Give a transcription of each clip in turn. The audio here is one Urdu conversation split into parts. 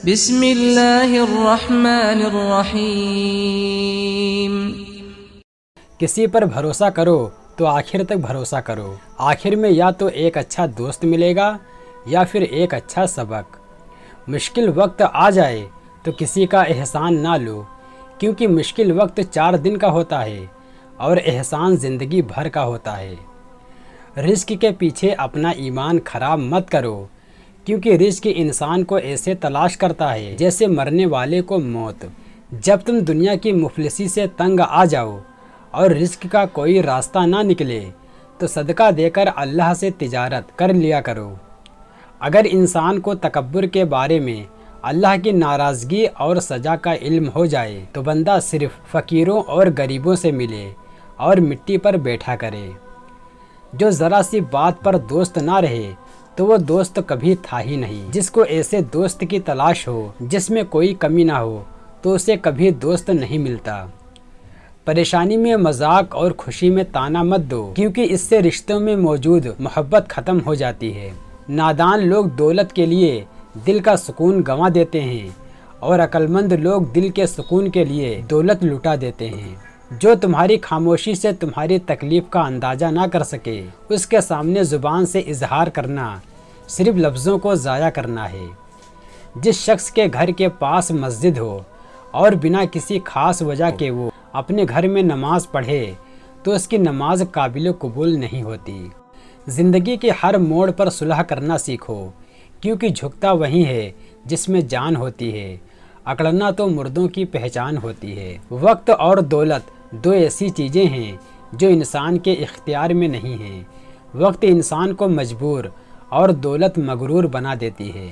بسم اللہ الرحمن الرحیم۔ کسی پر بھروسہ کرو تو آخر تک بھروسہ کرو، آخر میں یا تو ایک اچھا دوست ملے گا یا پھر ایک اچھا سبق۔ مشکل وقت آ جائے تو کسی کا احسان نہ لو، کیونکہ مشکل وقت 4 دن کا ہوتا ہے اور احسان زندگی بھر کا ہوتا ہے۔ رزق کے پیچھے اپنا ایمان خراب مت کرو، کیونکہ رزق انسان کو ایسے تلاش کرتا ہے جیسے مرنے والے کو موت۔ جب تم دنیا کی مفلسی سے تنگ آ جاؤ اور رزق کا کوئی راستہ نہ نکلے تو صدقہ دے کر اللہ سے تجارت کر لیا کرو۔ اگر انسان کو تکبر کے بارے میں اللہ کی ناراضگی اور سزا کا علم ہو جائے تو بندہ صرف فقیروں اور غریبوں سے ملے اور مٹی پر بیٹھا کرے۔ جو ذرا سی بات پر دوست نہ رہے تو وہ دوست کبھی تھا ہی نہیں۔ جس کو ایسے دوست کی تلاش ہو جس میں کوئی کمی نہ ہو تو اسے کبھی دوست نہیں ملتا۔ پریشانی میں مذاق اور خوشی میں طعنہ مت دو، کیونکہ اس سے رشتوں میں موجود محبت ختم ہو جاتی ہے۔ نادان لوگ دولت کے لیے دل کا سکون گنوا دیتے ہیں اور عقل مند لوگ دل کے سکون کے لیے دولت لٹا دیتے ہیں۔ جو تمہاری خاموشی سے تمہاری تکلیف کا اندازہ نہ کر سکے، اس کے سامنے زبان سے اظہار کرنا صرف لفظوں کو ضائع کرنا ہے۔ جس شخص کے گھر کے پاس مسجد ہو اور بنا کسی خاص وجہ کے وہ اپنے گھر میں نماز پڑھے تو اس کی نماز قابل قبول نہیں ہوتی۔ زندگی کے ہر موڑ پر صلح کرنا سیکھو، کیونکہ جھکتا وہی ہے جس میں جان ہوتی ہے، اکڑنا تو مردوں کی پہچان ہوتی ہے۔ وقت اور دولت 2 ایسی چیزیں ہیں جو انسان کے اختیار میں نہیں ہیں۔ وقت انسان کو مجبور اور دولت مغرور بنا دیتی ہے۔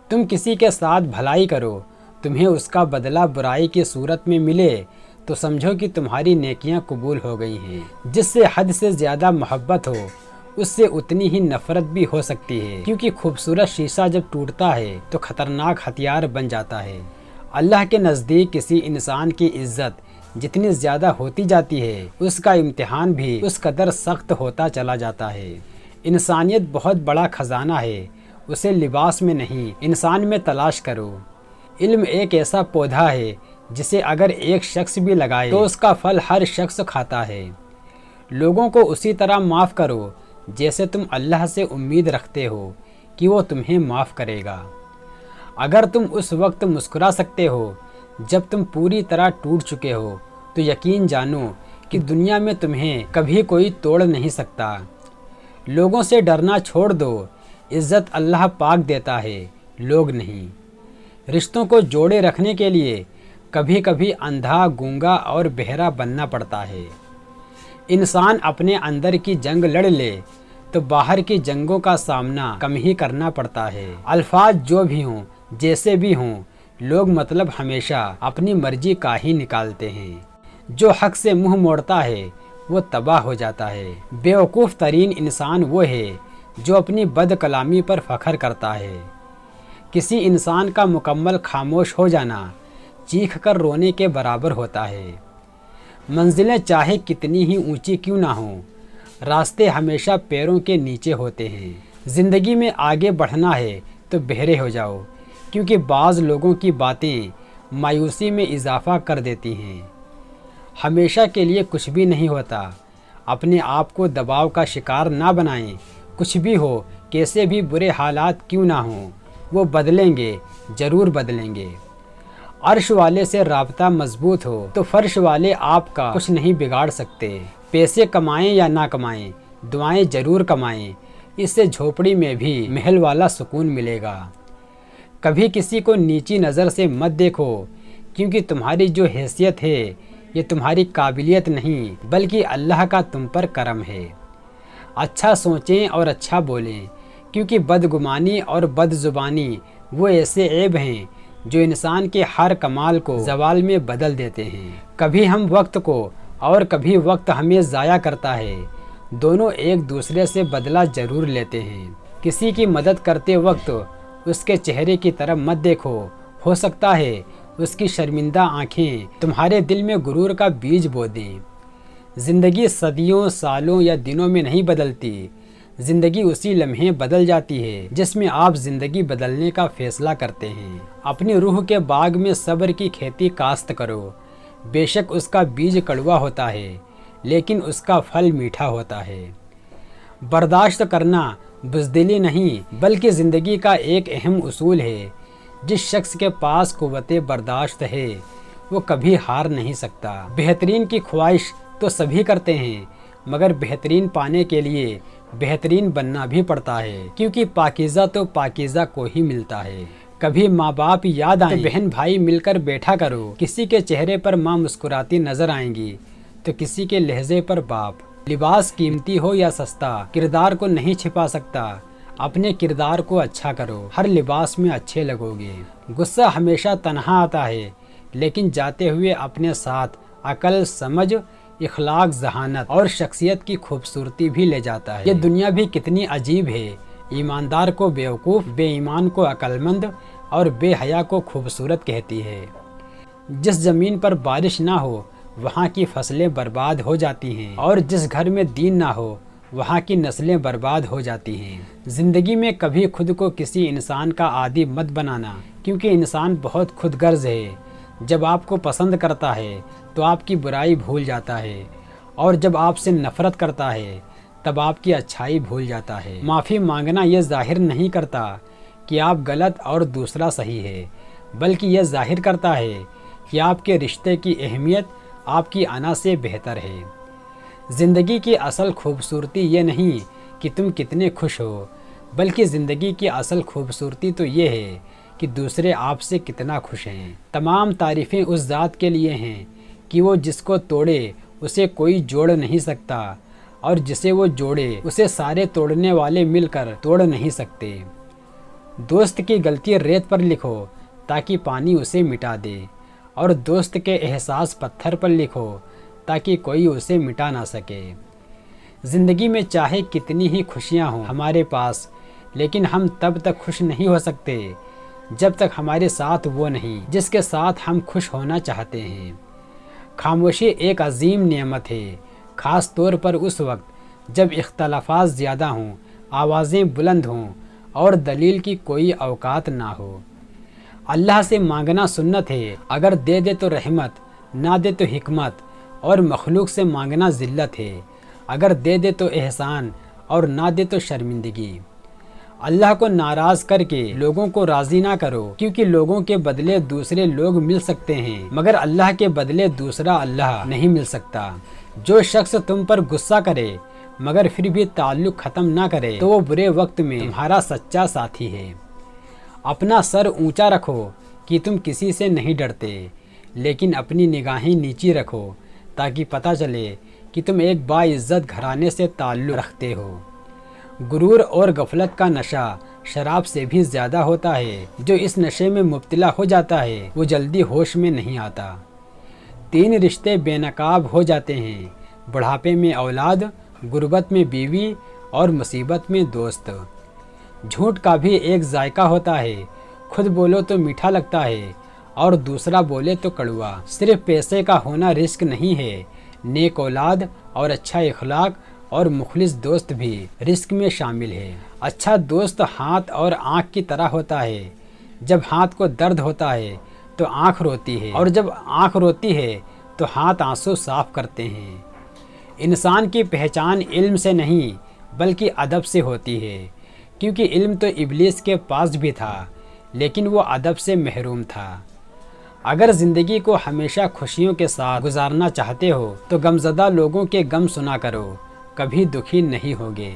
تم کسی کے ساتھ بھلائی کرو، تمہیں اس کا بدلہ برائی کی صورت میں ملے تو سمجھو کہ تمہاری نیکیاں قبول ہو گئی ہیں۔ جس سے حد سے زیادہ محبت ہو اس سے اتنی ہی نفرت بھی ہو سکتی ہے، کیونکہ خوبصورت شیشہ جب ٹوٹتا ہے تو خطرناک ہتھیار بن جاتا ہے۔ اللہ کے نزدیک کسی انسان کی عزت جتنی زیادہ ہوتی جاتی ہے اس کا امتحان بھی اس قدر سخت ہوتا چلا جاتا ہے۔ انسانیت بہت بڑا خزانہ ہے، اسے لباس میں نہیں انسان میں تلاش کرو۔ علم ایک ایسا پودا ہے جسے اگر ایک شخص بھی لگائے تو اس کا پھل ہر شخص کھاتا ہے۔ لوگوں کو اسی طرح معاف کرو جیسے تم اللہ سے امید رکھتے ہو کہ وہ تمہیں معاف کرے گا۔ اگر تم اس وقت مسکرا سکتے ہو جب تم پوری طرح ٹوٹ چکے ہو تو یقین جانو کہ دنیا میں تمہیں کبھی کوئی توڑ نہیں سکتا۔ لوگوں سے ڈرنا چھوڑ دو، عزت اللہ پاک دیتا ہے، لوگ نہیں۔ رشتوں کو جوڑے رکھنے کے لیے کبھی کبھی اندھا، گونگا اور بہرا بننا پڑتا ہے۔ انسان اپنے اندر کی جنگ لڑ لے تو باہر کی جنگوں کا سامنا کم ہی کرنا پڑتا ہے۔ الفاظ جو بھی ہوں، جیسے بھی ہوں، لوگ مطلب ہمیشہ اپنی مرضی کا ہی نکالتے ہیں۔ جو حق سے منہ موڑتا ہے وہ تباہ ہو جاتا ہے۔ بیوقوف ترین انسان وہ ہے جو اپنی بد کلامی پر فخر کرتا ہے۔ کسی انسان کا مکمل خاموش ہو جانا چیخ کر رونے کے برابر ہوتا ہے۔ منزلیں چاہے کتنی ہی اونچی کیوں نہ ہوں، راستے ہمیشہ پیروں کے نیچے ہوتے ہیں۔ زندگی میں آگے بڑھنا ہے تو بہرے ہو جاؤ، کیونکہ بعض لوگوں کی باتیں مایوسی میں اضافہ کر دیتی ہیں۔ ہمیشہ کے لیے کچھ بھی نہیں ہوتا، اپنے آپ کو دباؤ کا شکار نہ بنائیں۔ کچھ بھی ہو، کیسے بھی برے حالات کیوں نہ ہوں، وہ بدلیں گے، ضرور بدلیں گے۔ عرش والے سے رابطہ مضبوط ہو تو فرش والے آپ کا کچھ نہیں بگاڑ سکتے۔ پیسے کمائیں یا نہ کمائیں، دعائیں ضرور کمائیں، اس سے جھوپڑی میں بھی محل والا سکون ملے گا۔ کبھی کسی کو نیچی نظر سے مت دیکھو، کیونکہ تمہاری جو حیثیت ہے یہ تمہاری قابلیت نہیں بلکہ اللہ کا تم پر کرم ہے۔ اچھا سوچیں اور اچھا بولیں، کیونکہ بدگمانی اور بد زبانی وہ ایسے عیب ہیں جو انسان کے ہر کمال کو زوال میں بدل دیتے ہیں۔ کبھی ہم وقت کو اور کبھی وقت ہمیں ضائع کرتا ہے، دونوں ایک دوسرے سے بدلہ ضرور لیتے ہیں۔ کسی کی مدد کرتے وقت اس کے چہرے کی طرف مت دیکھو، ہو سکتا ہے اس کی شرمندہ آنکھیں تمہارے دل میں غرور کا بیج بو دیں۔ زندگی صدیوں، سالوں یا دنوں میں نہیں بدلتی، زندگی اسی لمحے بدل جاتی ہے جس میں آپ زندگی بدلنے کا فیصلہ کرتے ہیں۔ اپنی روح کے باغ میں صبر کی کھیتی کاشت کرو، بے شک اس کا بیج کڑوا ہوتا ہے لیکن اس کا پھل میٹھا ہوتا ہے۔ برداشت کرنا بزدلی نہیں بلکہ زندگی کا ایک اہم اصول ہے۔ جس شخص کے پاس قوت برداشت ہے وہ کبھی ہار نہیں سکتا۔ بہترین کی خواہش تو سبھی کرتے ہیں مگر بہترین پانے کے لیے بہترین بننا بھی پڑتا ہے، کیونکہ پاکیزہ تو پاکیزہ کو ہی ملتا ہے۔ کبھی ماں باپ یاد آئیں تو بہن بھائی مل کر بیٹھا کرو۔ کسی کے چہرے پر ماں مسکراتی نظر آئیں گی تو کسی کے لہجے پر باپ۔ لباس قیمتی ہو یا سستا کردار کو نہیں چھپا سکتا، اپنے کردار کو اچھا کرو، ہر لباس میں اچھے لگو گے۔ غصہ ہمیشہ تنہا آتا ہے لیکن جاتے ہوئے اپنے ساتھ عقل، سمجھ، اخلاق، ذہانت اور شخصیت کی خوبصورتی بھی لے جاتا ہے۔ یہ دنیا بھی کتنی عجیب ہے، ایماندار کو بیوقوف، بے ایمان کو عقل مند اور بے حیا کو خوبصورت کہتی ہے۔ جس زمین پر بارش نہ ہو وہاں کی فصلیں برباد ہو جاتی ہیں اور جس گھر میں دین نہ ہو وہاں کی نسلیں برباد ہو جاتی ہیں۔ زندگی میں کبھی خود کو کسی انسان کا عادی مت بنانا، کیونکہ انسان بہت خود غرض ہے۔ جب آپ کو پسند کرتا ہے تو آپ کی برائی بھول جاتا ہے اور جب آپ سے نفرت کرتا ہے تب آپ کی اچھائی بھول جاتا ہے۔ معافی مانگنا یہ ظاہر نہیں کرتا کہ آپ غلط اور دوسرا صحیح ہے، بلکہ یہ ظاہر کرتا ہے کہ آپ کے رشتے کی اہمیت آپ کی انا سے بہتر ہے۔ زندگی کی اصل خوبصورتی یہ نہیں کہ تم کتنے خوش ہو، بلکہ زندگی کی اصل خوبصورتی تو یہ ہے کہ دوسرے آپ سے کتنا خوش ہیں۔ تمام تعریفیں اس ذات کے لیے ہیں کہ وہ جس کو توڑے اسے کوئی جوڑ نہیں سکتا اور جسے وہ جوڑے اسے سارے توڑنے والے مل کر توڑ نہیں سکتے۔ دوست کی غلطی ریت پر لکھو تاکہ پانی اسے مٹا دے، اور دوست کے احساس پتھر پر لکھو تاکہ کوئی اسے مٹا نہ سکے۔ زندگی میں چاہے کتنی ہی خوشیاں ہوں ہمارے پاس، لیکن ہم تب تک خوش نہیں ہو سکتے جب تک ہمارے ساتھ وہ نہیں جس کے ساتھ ہم خوش ہونا چاہتے ہیں۔ خاموشی ایک عظیم نعمت ہے، خاص طور پر اس وقت جب اختلافات زیادہ ہوں، آوازیں بلند ہوں اور دلیل کی کوئی اوقات نہ ہو۔ اللہ سے مانگنا سنت ہے، اگر دے دے تو رحمت، نہ دے تو حکمت، اور مخلوق سے مانگنا ذلت ہے، اگر دے دے تو احسان اور نہ دے تو شرمندگی۔ اللہ کو ناراض کر کے لوگوں کو راضی نہ کرو، کیونکہ لوگوں کے بدلے دوسرے لوگ مل سکتے ہیں مگر اللہ کے بدلے دوسرا اللہ نہیں مل سکتا۔ جو شخص تم پر غصہ کرے مگر پھر بھی تعلق ختم نہ کرے تو وہ برے وقت میں تمہارا سچا ساتھی ہے۔ اپنا سر اونچا رکھو کہ تم کسی سے نہیں ڈرتے، لیکن اپنی نگاہیں نیچی رکھو تاکہ پتہ چلے کہ تم ایک باعزت گھرانے سے تعلق رکھتے ہو۔ غرور اور غفلت کا نشہ شراب سے بھی زیادہ ہوتا ہے، جو اس نشے میں مبتلا ہو جاتا ہے وہ جلدی ہوش میں نہیں آتا۔ 3 رشتے بے نقاب ہو جاتے ہیں، بڑھاپے میں اولاد، غربت میں بیوی اور مصیبت میں دوست۔ جھوٹ کا بھی ایک ذائقہ ہوتا ہے، خود بولو تو میٹھا لگتا ہے اور دوسرا بولے تو کڑوا۔ صرف پیسے کا ہونا رزق نہیں ہے، نیک اولاد اور اچھا اخلاق اور مخلص دوست بھی رزق میں شامل ہے۔ اچھا دوست ہاتھ اور آنکھ کی طرح ہوتا ہے، جب ہاتھ کو درد ہوتا ہے تو آنکھ روتی ہے اور جب آنکھ روتی ہے تو ہاتھ آنسو صاف کرتے ہیں۔ انسان کی پہچان علم سے نہیں بلکہ ادب سے ہوتی ہے، کیونکہ علم تو ابلیس کے پاس بھی تھا لیکن وہ ادب سے محروم تھا۔ اگر زندگی کو ہمیشہ خوشیوں کے ساتھ گزارنا چاہتے ہو تو غمزدہ لوگوں کے غم سنا کرو، کبھی دکھی نہیں ہوگے۔